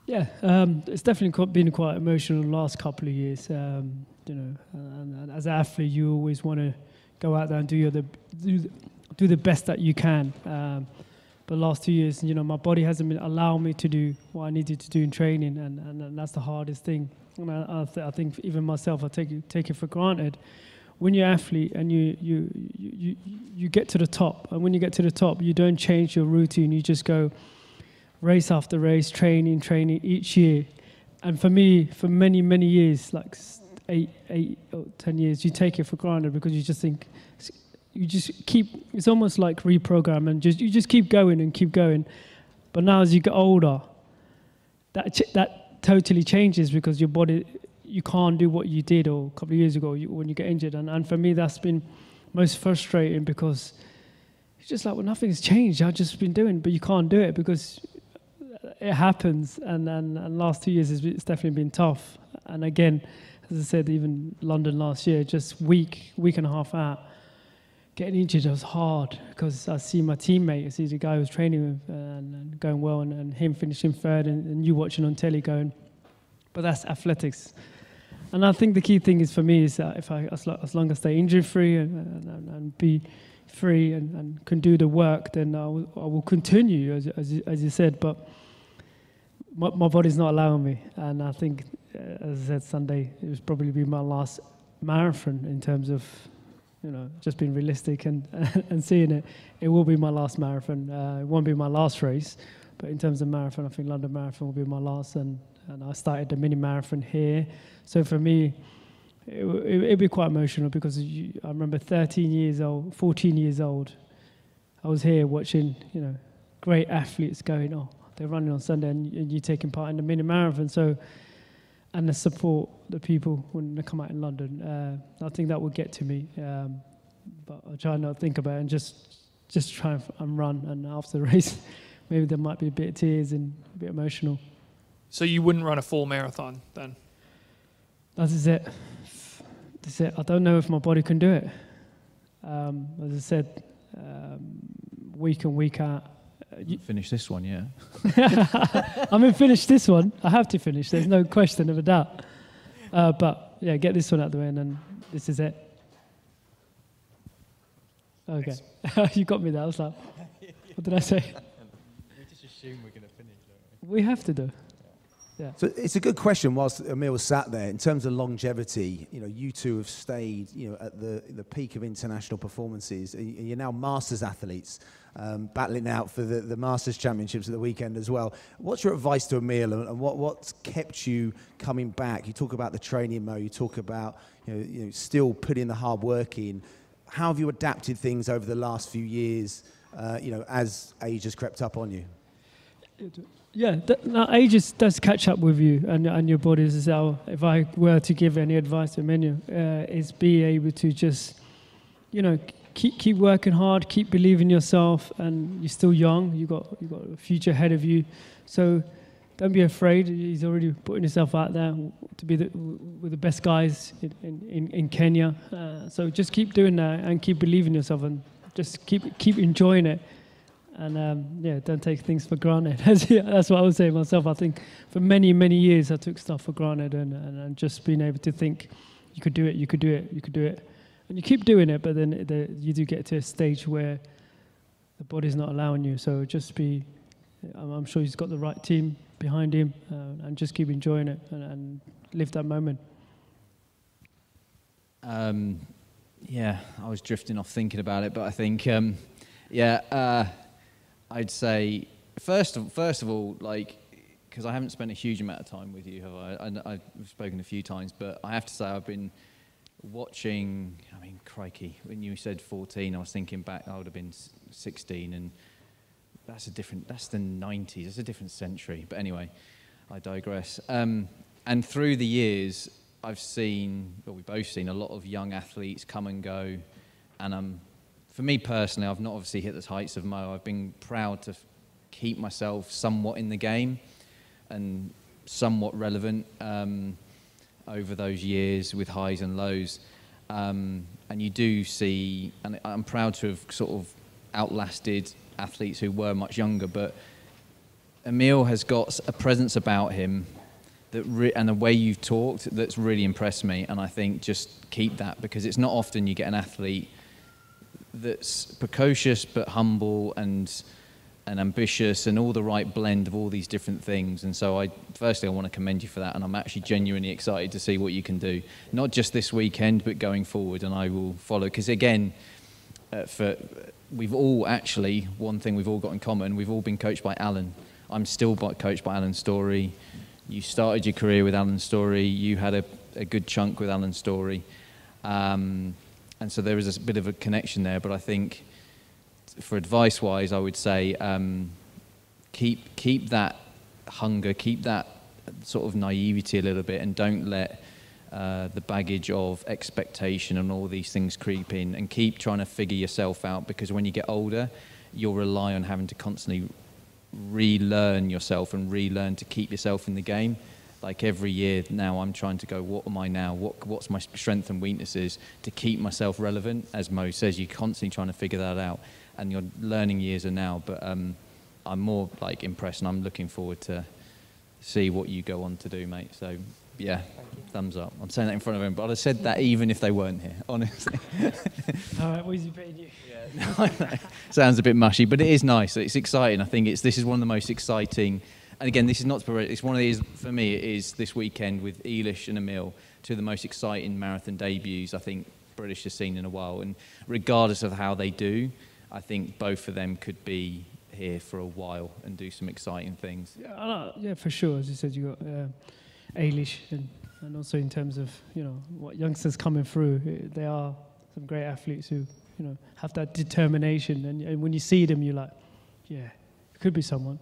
Yeah, it's definitely been quite emotional the last couple of years. And as an athlete, you always want to go out there and do the best that you can. But the last 2 years, my body hasn't been allowing me to do what I needed to do in training, and that's the hardest thing. And I think even myself, I take it for granted. When you're an athlete and you get to the top, and when you get to the top, you don't change your routine. You just go race after race, training each year. And for me, for many, many years, like 8 or 10 years, you take it for granted because you just think, you just keep, it's almost like reprogram and you just keep going and keep going. But now as you get older, that totally changes because your body, you can't do what you did or a couple of years ago when you get injured. And for me, that's been most frustrating because it's just like, well, nothing's changed. I've just been doing, but you can't do it because it happens. And last 2 years, it's definitely been tough. And again, as I said, even London last year, just week and a half out, getting injured was hard because I see my teammate, I see the guy I was training with and going well, and him finishing third, and you watching on telly going, but that's athletics. And I think the key thing is for me is that as long as I stay injury free and be free and can do the work, then I will continue as you said. But my body's not allowing me, and I think, as I said, Sunday it was probably be my last marathon in terms of, just being realistic and seeing it. It will be my last marathon. It won't be my last race, but in terms of marathon, I think London Marathon will be my last. And I started the mini marathon here, so for me, it'd be quite emotional because I remember 14 years old, I was here watching, great athletes going, oh, they're running on Sunday, and you taking part in the mini marathon. So, and the support, the people when they come out in London, I think that will get to me. But I'll try not to think about it and just try and run. And after the race, maybe there might be a bit of tears and a bit emotional. So you wouldn't run a full marathon then? That is it. That's it. I don't know if my body can do it. As I said, week in, week out. Finish this one, yeah. I'm going to finish this one. I have to finish. There's no question of a doubt. But yeah, get this one out of the way, and then this is it. Okay. You got me there. I was like, what did I say? We just assume we're going to finish, don't we? We have to do. Yeah. So it's a good question. Whilst Emil was sat there, in terms of longevity, you two have stayed, at the peak of international performances. You're now Masters athletes, battling out for the Masters Championships at the weekend as well. What's your advice to Emil, and what's kept you coming back? You talk about the training mode. You talk about still putting the hard work in. How have you adapted things over the last few years? As age has crept up on you. Yeah, age does catch up with you and your body as well. If I were to give any advice to Menu, is be able to just, keep working hard, keep believing yourself, and you're still young. You got a future ahead of you, so don't be afraid. He's already putting himself out there to be with the best guys in Kenya. So just keep doing that and keep believing yourself, and just keep enjoying it. And don't take things for granted. That's what I would say myself. I think for many, many years I took stuff for granted, and just being able to think you could do it, and you keep doing it, but then you do get to a stage where the body's not allowing you. So just I'm sure he's got the right team behind him, and just keep enjoying it and live that moment. Yeah, I was drifting off thinking about it, but I think, I'd say first of all, because I haven't spent a huge amount of time with you, have I? And I've spoken a few times, but I have to say I've been watching. I mean, crikey! When you said 14, I was thinking back. I would have been 16, and that's the 90s. That's a different century. But anyway, I digress. And through the years, we've both seen a lot of young athletes come and go, and for me personally, I've not obviously hit the heights of Mo. I've been proud to keep myself somewhat in the game and somewhat relevant over those years with highs and lows. And you do see, and I'm proud to have sort of outlasted athletes who were much younger, but Emil has got a presence about him and the way you've talked that's really impressed me, and I think just keep that, because it's not often you get an athlete that's precocious but humble and ambitious and all the right blend of all these different things. And so firstly I want to commend you for that, and I'm actually genuinely excited to see what you can do, not just this weekend but going forward, and I will follow, because again, we've all actually, one thing we've all got in common, we've all been coached by Alan. I'm still coached by Alan Story. You started your career with Alan Story. You had a good chunk with Alan Story. And so there is a bit of a connection there. But I think, for advice-wise, I would say keep that hunger, keep that sort of naivety a little bit, and don't let the baggage of expectation and all these things creep in, and keep trying to figure yourself out, because when you get older, you'll rely on having to constantly relearn yourself and relearn to keep yourself in the game. Like every year now, I'm trying to go, what am I now? What's my strengths and weaknesses to keep myself relevant? As Mo says, you're constantly trying to figure that out, and your learning years are now. But I'm more like impressed, and I'm looking forward to see what you go on to do, mate. So yeah, thumbs up. I'm saying that in front of him, but I'd have said that even if they weren't here, honestly. All right, what is he paying you? Yeah, no, sounds a bit mushy, but it is nice. It's exciting. I think this is one of the most exciting. And again, this is not to, it's one of these, for me, it is this weekend with Eilish and Emil, two of the most exciting marathon debuts I think British has seen in a while. And regardless of how they do, I think both of them could be here for a while and do some exciting things. Yeah, for sure. As you said, you got Eilish, and also in terms of what youngsters coming through, they are some great athletes who have that determination, and when you see them, you're like, yeah, it could be someone.